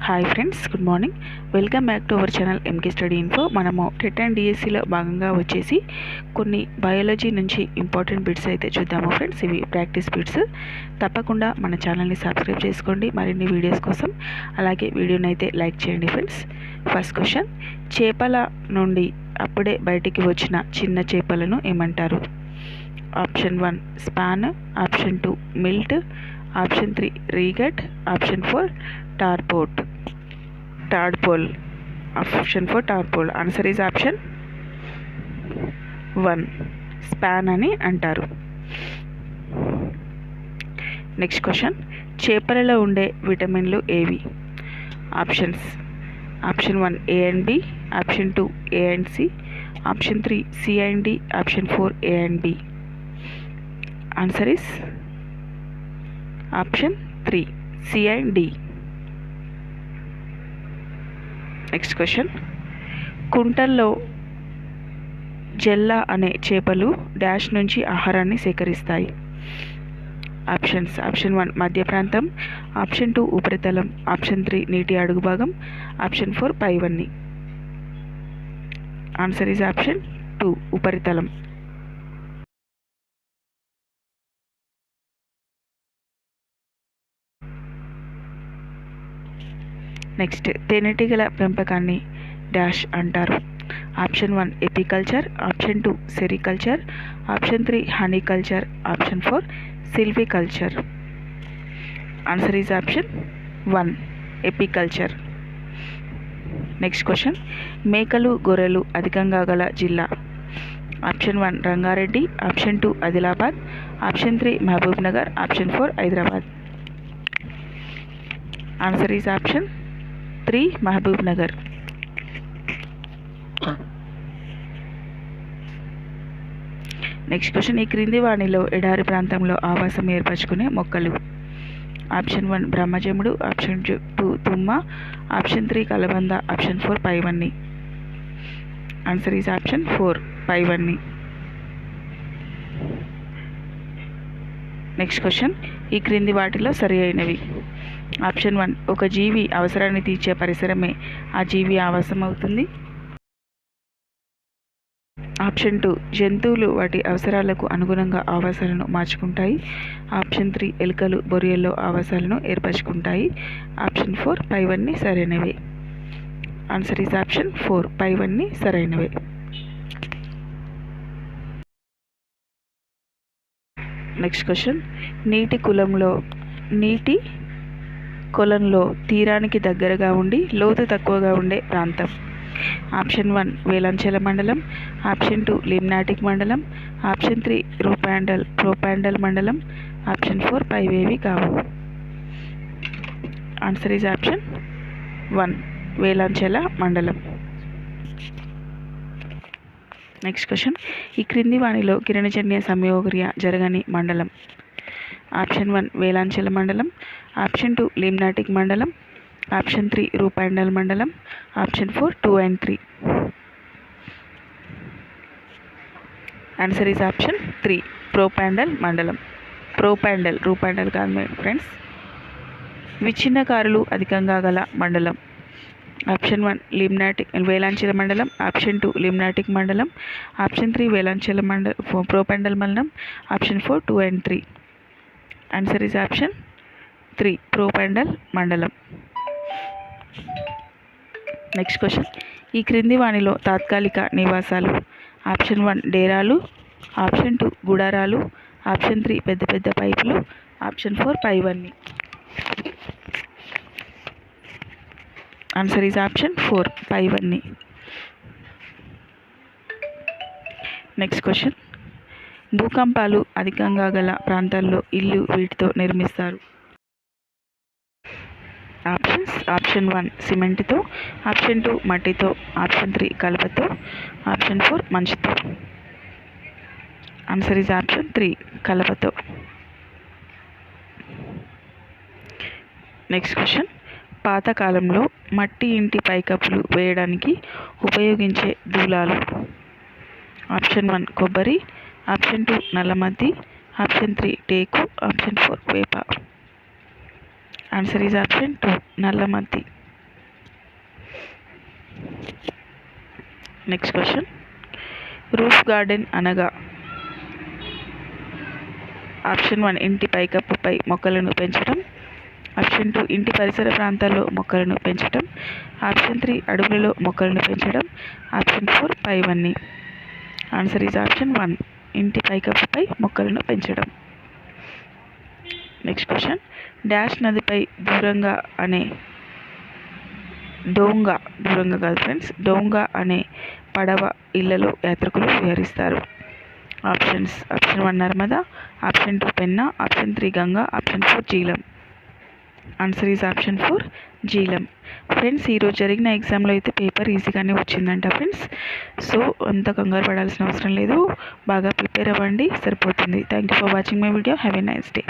Hi friends, good morning. Welcome back to our channel MK study info. మనము TET and డిఎస్సిలో భాగంగా వచ్చేసి కొన్ని బయాలజీ నుంచి ఇంపార్టెంట్ బిట్స్ అయితే చూద్దాము ఫ్రెండ్స్. ఇవి ప్రాక్టీస్ బిట్స్. తప్పకుండా మన ఛానల్ని సబ్స్క్రైబ్ చేసుకోండి మరిన్ని వీడియోస్ కోసం. అలాగే వీడియోని అయితే లైక్ చేయండి ఫ్రెండ్స్. ఫస్ట్ క్వశ్చన్, చేపల నుండి అప్పుడే బయటికి వచ్చిన చిన్న చేపలను ఏమంటారు? Option 1 spawn, option 2 milt, option 3 రీగట్, option 4 tadpole. Option 4 tadpole. Answer is option 1 spawn అని అంటారు. నెక్స్ట్ క్వశ్చన్, చేపలలో ఉండే విటమిన్లు ఏవి? Options: option 1 A and B, option 2 A and C, option 3 C and D, option 4 A and B. Answer is option 3 C and D. Next question, కుంటల్లో జెల్లా అనే చేపలు డాష్ నుంచి ఆహారాన్ని సేకరిస్తాయి? ఆప్షన్స్: ఆప్షన్ 1 మధ్య ప్రాంతం, ఆప్షన్ 2 ఉపరితలం, ఆప్షన్ 3 నీటి అడుగు భాగం, ఆప్షన్ 4 పైవన్నీ. ఆన్సర్ ఈజ్ ఆప్షన్ 2 ఉపరితలం. నెక్స్ట్, తేనెటీగల పెంపకాన్ని డాష్ అంటారు? Option 1 apiculture, option 2 sericulture, option 3 honeyculture, option 4 silviculture. Answer is option 1 apiculture. Next question, మేకలు గొర్రెలు అధికంగా గల జిల్లా? Option 1 Rangareddy, option 2 Adilabad, option 3 Mahabubnagar, option 4 Hyderabad. Answer is option 3 Mahabubnagar. Next question, ఈ క్రింది వాణిలో ఎడారి ప్రాంతంలో ఆవాసం ఏర్పరచుకునే మొక్కలు? ఆప్షన్ 1 బ్రహ్మజముడు, ఆప్షన్ 2 తుమ్మ, ఆప్షన్ 3 కలబంద, ఆప్షన్ 4 పైవన్నీ. ఆన్సర్ ఈజ్ ఆప్షన్ 4 పైవన్నీ. నెక్స్ట్ క్వశ్చన్, ఈ క్రింది వాటిలో సరి అయినవి? ఆప్షన్ 1 ఒక జీవి అవసరాన్ని తీర్చే పరిసరమే ఆ జీవి ఆవాసం అవుతుంది. ఆప్షన్ 2 జంతువులు వాటి అవసరాలకు అనుగుణంగా ఆవాసాలను మార్చుకుంటాయి. ఆప్షన్ 3 ఎలుకలు బొరియల్లో ఆవాసాలను ఏర్పరచుకుంటాయి. ఆప్షన్ 4 పైవన్నీ సరైనవే. ఆన్సర్ ఈజ్ ఆప్షన్ 4 పైవన్నీ సరైనవే. నెక్స్ట్ క్వశ్చన్, నీటి కొలంలో తీరానికి దగ్గరగా ఉండి లోతు తక్కువగా ఉండే ప్రాంతం? ఆప్షన్ 1 వేలంచెల మండలం, ఆప్షన్ 2 లిమ్నాటిక్ మండలం, ఆప్షన్ 3 ప్రోపాండల్ మండలం, ఆప్షన్ 4 పైవేవి కావు. ఆన్సర్ ఈజ్ ఆప్షన్ 1 వేలంచెల మండలం. నెక్స్ట్ క్వశ్చన్, ఈ క్రింది వాణిలో కిరణజన్య సంయోగక్రియ జరగని మండలం? ఆప్షన్ 1 వేలాంచెల మండలం, ఆప్షన్ 2 లిమ్నాటిక్ మండలం, ఆప్షన్ 3 రూపాండల్ మండలం, option 4 2 and 3. Answer is option 3 ప్రోపాండల్ మండలం. రూపాండల్ కాదు ఫ్రెండ్స్. విచ్ఛిన్నకారులు అధికంగా గల మండలం? ఆప్షన్ 1 వేలాంచెల మండలం, ఆప్షన్ 2 లిమ్నాటిక్ మండలం, ఆప్షన్ 3 వేలాంచెల ప్రోపాండల్ మండలం, option 4 2 and 3. Answer is option 3 ప్రోపాండల్ మండలం. నెక్స్ట్ క్వశ్చన్, ఈ క్రింది వాణిలో తాత్కాలిక నివాసాలు? ఆప్షన్ 1 డేరాలు, ఆప్షన్ 2 గుడారాలు, ఆప్షన్ 3 పెద్ద పెద్ద పైపులు, ఆప్షన్ 4 పైవన్నీ. ఆన్సర్ ఈజ్ ఆప్షన్ 4 పైవన్నీ. నెక్స్ట్ క్వశ్చన్, భూకంపాలు అధికంగా గల ప్రాంతాల్లో ఇల్లు వీటితో నిర్మిస్తారు? ఆప్షన్స్: ఆప్షన్ 1 సిమెంట్తో, ఆప్షన్ 2 మట్టితో, ఆప్షన్ 3 కలపతో, ఆప్షన్ 4 మంచుతో. ఆన్సర్ ఈజ్ ఆప్షన్ 3 కలపతో. నెక్స్ట్ క్వశ్చన్, పాతకాలంలో మట్టి ఇంటి పైకప్పులు వేయడానికి ఉపయోగించే దూలాలు? ఆప్షన్ 1 కొబ్బరి, ఆప్షన్ 2 నల్లమద్ది, ఆప్షన్ 3 టేకు, ఆప్షన్ 4 వేప. ఆన్సర్ ఈజ్ ఆప్షన్ 2 నల్లమద్ది. నెక్స్ట్ క్వశ్చన్, రూఫ్ గార్డెన్ అనగా ఆప్షన్ 1 ఇంటి పైకప్పుపై మొక్కలను పెంచడం, ఆప్షన్ 2 ఇంటి పరిసర ప్రాంతాల్లో మొక్కలను పెంచడం, ఆప్షన్ 3 అడుగులలో మొక్కలను పెంచడం, ఆప్షన్ 4 పైవన్నీ. ఆన్సర్ ఈజ్ ఆప్షన్ 1 ఇంటి పైకప్పుపై మొక్కలను పెంచడం. నెక్స్ట్ క్వశ్చన్, డాష్ నదిపై దూరంగా అనే దూరంగా కాదు ఫ్రెండ్స్, డోంగా అనే పడవ ఇళ్లలో యాత్రికులు విహరిస్తారు. Option 1 Narmada, option 2 Penna, option 3 Ganga, option 4 Jhelum. Answer is option 4 Jhelum. Friends, ఈరోజు జరిగిన ఎగ్జామ్లో అయితే పేపర్ ఈజీగానే వచ్చిందంట ఫ్రెండ్స్. సో అంత కంగారు పడాల్సిన అవసరం లేదు, బాగా ప్రిపేర్ అవ్వండి, సరిపోతుంది. Thank you for watching my video. Have a nice day.